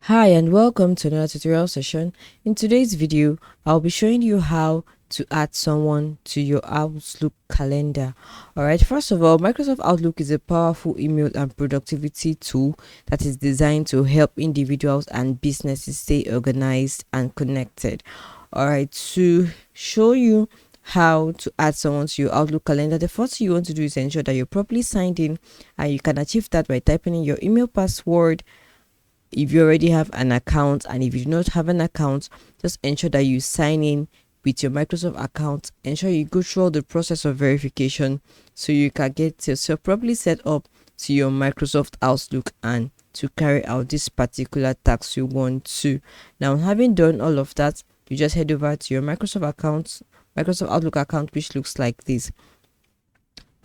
Hi and welcome to another tutorial session. In today's video, I'll be showing you how to add someone to your Outlook calendar. Alright, first of all, Microsoft Outlook is a powerful email and productivity tool that is designed to help individuals and businesses stay organized and connected. Alright, to show you how to add someone to your Outlook calendar, the first thing you want to do is ensure that you're properly signed in, and you can achieve that by typing in your email password if you already have an account. And if you do not have an account, just ensure that you sign in with your Microsoft account. Ensure you go through all the process of verification so you can get yourself properly set up to your Microsoft Outlook and to carry out this particular task you want to. Now, having done all of that, you just head over to your Microsoft Outlook account, which looks like this.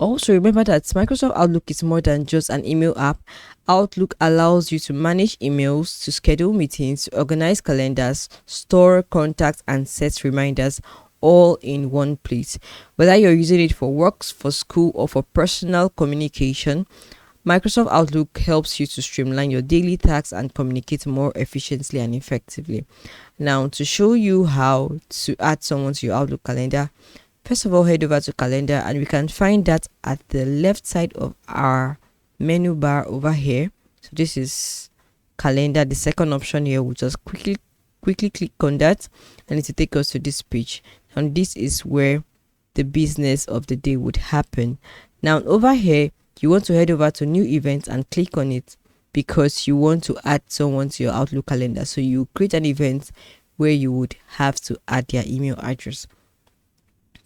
Also, remember that Microsoft Outlook is more than just an email app. Outlook allows you to manage emails, to schedule meetings, to organize calendars, store contacts, and set reminders all in one place. Whether you're using it for work, for school, or for personal communication, Microsoft Outlook helps you to streamline your daily tasks and communicate more efficiently and effectively. Now, to show you how to add someone to your Outlook calendar, first of all, head over to calendar, and we can find that at the left side of our menu bar over here. So this is calendar. The second option here, we'll just quickly click on that, and it will take us to this page. And this is where the business of the day would happen. Now over here, you want to head over to new events and click on it because you want to add someone to your Outlook calendar. So you create an event where you would have to add their email address.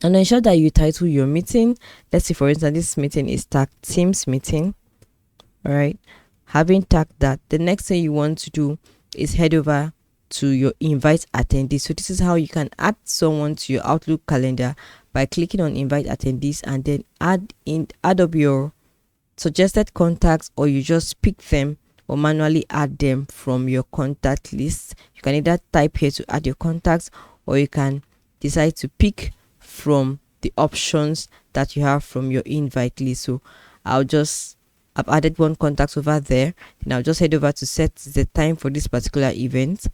And ensure that you title your meeting. Let's say, for instance, this meeting is tagged Teams meeting. All right. Having tagged that, the next thing you want to do is head over to your invite attendees. So this is how you can add someone to your Outlook calendar by clicking on invite attendees, and then add up your suggested contacts, or you just pick them or manually add them from your contact list. You can either type here to add your contacts, or you can decide to pick from the options that you have from your invite list. So I've added one contact over there, and I'll just head over to set the time for this particular event.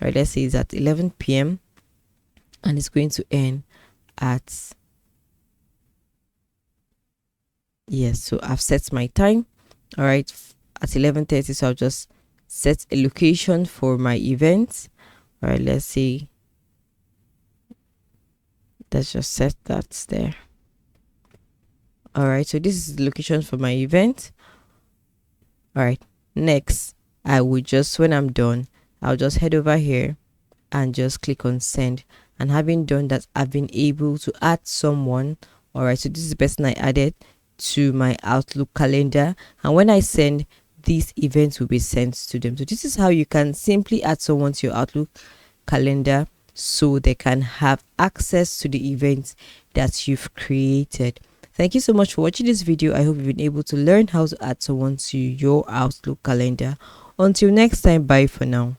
All right, let's say it's at 11 p.m. and it's going to end at, yes, so I've set my time, all right, at 11:30. So I'll just set a location for my event. All right, let's just set that there. All right, so this is the location for my event. All right, next, when I'm done, I'll just head over here and just click on send. And having done that, I've been able to add someone. All right, so this is the person I added to my Outlook calendar, and when I send, these events will be sent to them. So this is how you can simply add someone to your Outlook calendar so they can have access to the events that you've created. Thank you so much for watching this video. I hope you've been able to learn how to add someone to your Outlook calendar. Until next time, bye for now.